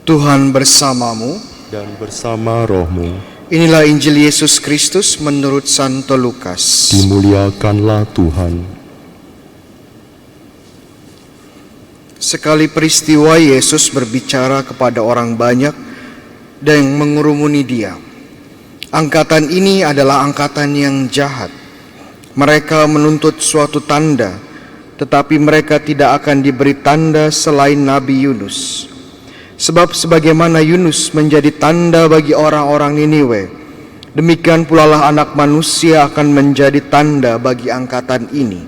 Tuhan bersamamu dan bersama rohmu. Inilah Injil Yesus Kristus menurut Santo Lukas. Dimuliakanlah Tuhan. Sekali peristiwa Yesus berbicara kepada orang banyak dan mengurumuni dia. Angkatan ini adalah angkatan yang jahat. Mereka menuntut suatu tanda, tetapi mereka tidak akan diberi tanda selain Nabi Yunus. Sebab sebagaimana Yunus menjadi tanda bagi orang-orang Niniwe, demikian pula lah Anak Manusia akan menjadi tanda bagi angkatan ini.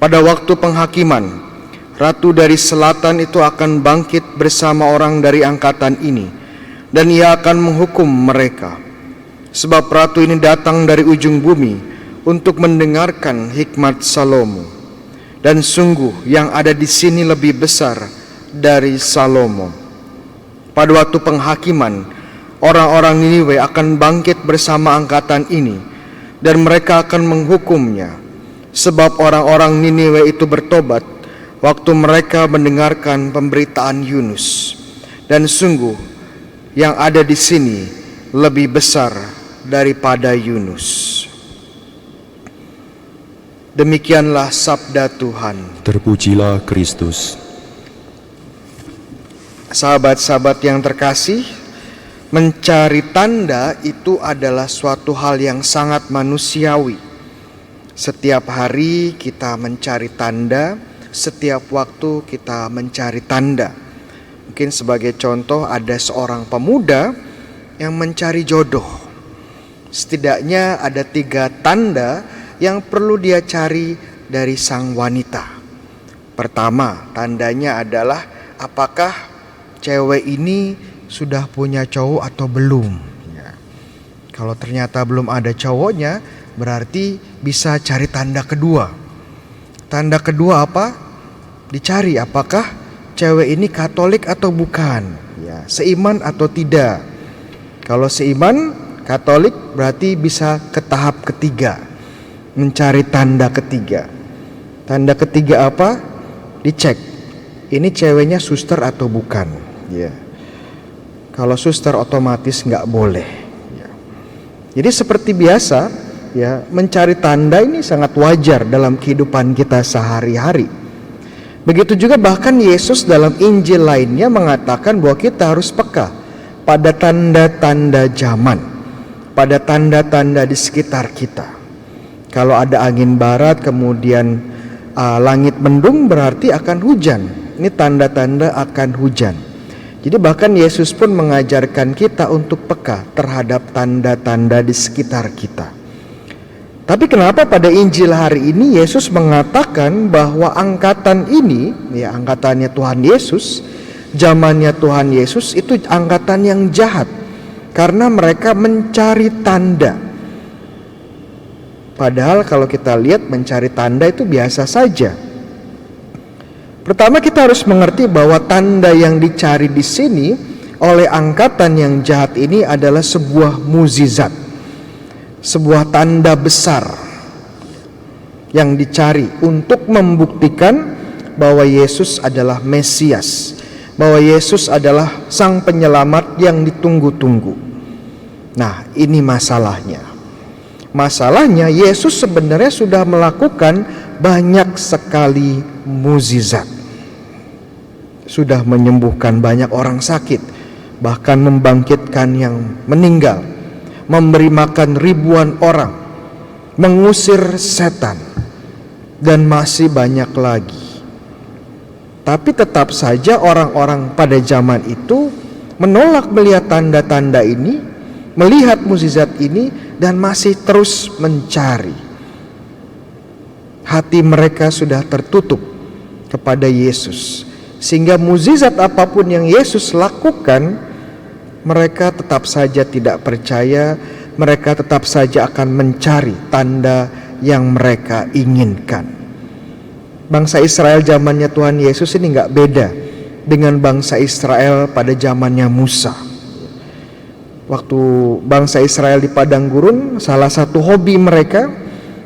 Pada waktu penghakiman, Ratu dari Selatan itu akan bangkit bersama orang dari angkatan ini, dan ia akan menghukum mereka. Sebab Ratu ini datang dari ujung bumi untuk mendengarkan hikmat Salomo. Dan sungguh yang ada di sini lebih besar dari Salomo. Pada waktu penghakiman, orang-orang Niniwe akan bangkit bersama angkatan ini, dan mereka akan menghukumnya. Sebab orang-orang Niniwe itu bertobat waktu mereka mendengarkan pemberitaan Yunus. Dan sungguh yang ada di sini lebih besar daripada Yunus. Demikianlah sabda Tuhan. Terpujilah Kristus. Sahabat-sahabat yang terkasih, mencari tanda itu adalah suatu hal yang sangat manusiawi. Setiap hari kita mencari tanda, setiap waktu kita mencari tanda. Mungkin sebagai contoh, ada seorang pemuda yang mencari jodoh. Setidaknya ada 3 tanda yang perlu dia cari dari sang wanita. Pertama, tandanya adalah apakah cewek ini sudah punya cowok atau belum ya. Kalau ternyata belum ada cowoknya, berarti bisa cari tanda kedua. Tanda kedua apa? Dicari apakah cewek ini Katolik atau bukan ya, seiman atau tidak. Kalau seiman Katolik berarti bisa ke tahap ketiga, mencari tanda ketiga. Tanda ketiga apa? Dicek, ini ceweknya suster atau bukan ya. Kalau suster otomatis nggak boleh ya. Jadi seperti biasa ya, mencari tanda ini sangat wajar dalam kehidupan kita sehari-hari. Begitu juga bahkan Yesus dalam Injil lainnya mengatakan bahwa kita harus peka pada tanda-tanda zaman, pada tanda-tanda di sekitar kita. Kalau ada angin barat kemudian langit mendung, berarti akan hujan. Ini tanda-tanda akan hujan. Jadi bahkan Yesus pun mengajarkan kita untuk peka terhadap tanda-tanda di sekitar kita. Tapi kenapa pada Injil hari ini Yesus mengatakan bahwa angkatan ini, ya angkatannya Tuhan Yesus, zamannya Tuhan Yesus itu angkatan yang jahat. Karena mereka mencari tanda. Padahal kalau kita lihat mencari tanda itu biasa saja. Pertama kita harus mengerti bahwa tanda yang dicari di sini oleh angkatan yang jahat ini adalah sebuah mukjizat. Sebuah tanda besar yang dicari untuk membuktikan bahwa Yesus adalah Mesias, bahwa Yesus adalah sang penyelamat yang ditunggu-tunggu. Nah, ini masalahnya. Masalahnya Yesus sebenarnya sudah melakukan banyak sekali mukjizat. Sudah menyembuhkan banyak orang sakit, bahkan membangkitkan yang meninggal, memberi makan ribuan orang, mengusir setan, dan masih banyak lagi. Tapi tetap saja orang-orang pada zaman itu menolak melihat tanda-tanda ini, melihat mukjizat ini, dan masih terus mencari. Hati mereka sudah tertutup kepada Yesus, sehingga mukjizat apapun yang Yesus lakukan, mereka tetap saja tidak percaya. Mereka tetap saja akan mencari tanda yang mereka inginkan. Bangsa Israel zamannya Tuhan Yesus ini nggak beda dengan bangsa Israel pada zamannya Musa. Waktu bangsa Israel di padang gurun, salah satu hobi mereka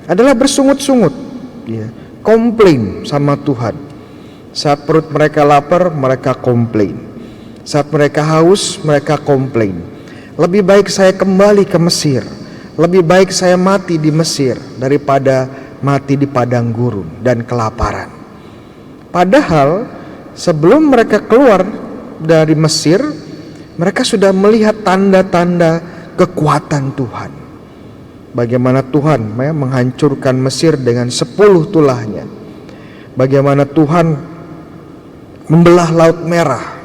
adalah bersungut-sungut, ya, komplain sama Tuhan. Saat perut mereka lapar, mereka komplain. Saat mereka haus, mereka komplain. Lebih baik saya kembali ke Mesir. Lebih baik saya mati di Mesir daripada mati di padang gurun dan kelaparan. Padahal sebelum mereka keluar dari Mesir, mereka sudah melihat tanda-tanda kekuatan Tuhan. Bagaimana Tuhan menghancurkan Mesir dengan 10 tulahnya. Bagaimana Tuhan membelah Laut Merah.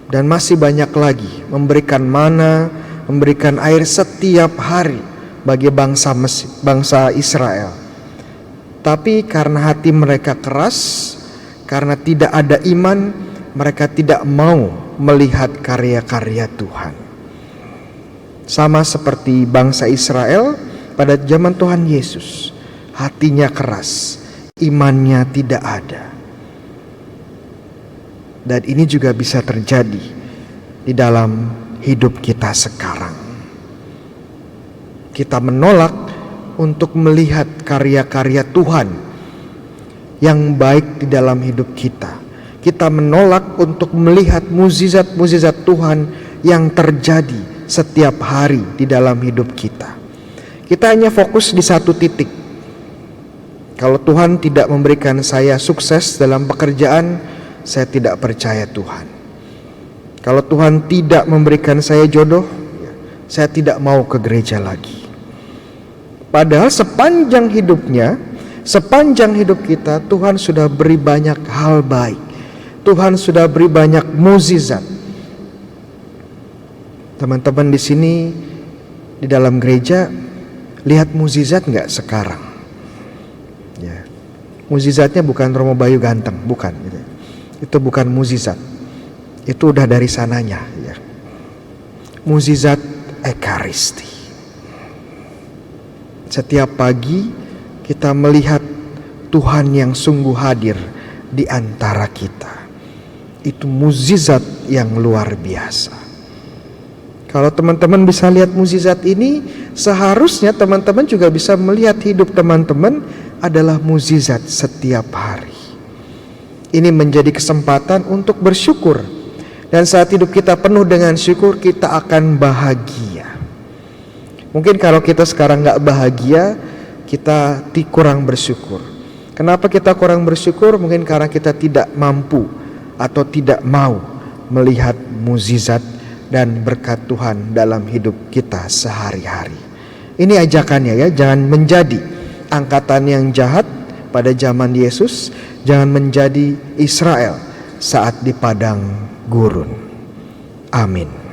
Dan masih banyak lagi, memberikan mana, memberikan air setiap hari bagi bangsa Israel. Tapi karena hati mereka keras, karena tidak ada iman, mereka tidak mau melihat karya-karya Tuhan. Sama seperti bangsa Israel pada zaman Tuhan Yesus, hatinya keras, imannya tidak ada. Dan ini juga bisa terjadi di dalam hidup kita sekarang. Kita menolak untuk melihat karya-karya Tuhan yang baik di dalam hidup kita. Kita menolak untuk melihat mukjizat-mukjizat Tuhan yang terjadi setiap hari di dalam hidup kita. Kita hanya fokus di satu titik. Kalau Tuhan tidak memberikan saya sukses dalam pekerjaan, saya tidak percaya Tuhan. Kalau Tuhan tidak memberikan saya jodoh, saya tidak mau ke gereja lagi. Padahal sepanjang hidup kita, Tuhan sudah beri banyak hal baik. Tuhan sudah beri banyak mukjizat. Teman-teman di sini di dalam gereja lihat mukjizat nggak sekarang? Ya, mukjizatnya bukan Romo Bayu ganteng, bukan. Gitu. Itu bukan mukjizat. Itu udah dari sananya. Ya. Mukjizat Ekaristi. Setiap pagi kita melihat Tuhan yang sungguh hadir di antara kita. Itu mukjizat yang luar biasa. Kalau teman-teman bisa lihat mukjizat ini, seharusnya teman-teman juga bisa melihat hidup teman-teman adalah mukjizat setiap hari. Ini menjadi kesempatan untuk bersyukur. Dan saat hidup kita penuh dengan syukur, kita akan bahagia. Mungkin kalau kita sekarang gak bahagia, kita kurang bersyukur. Kenapa kita kurang bersyukur? Mungkin karena kita tidak mampu atau tidak mau melihat mukjizat dan berkat Tuhan dalam hidup kita sehari-hari. Ini ajakannya ya, jangan menjadi angkatan yang jahat pada zaman Yesus, jangan menjadi Israel saat di padang gurun. Amin.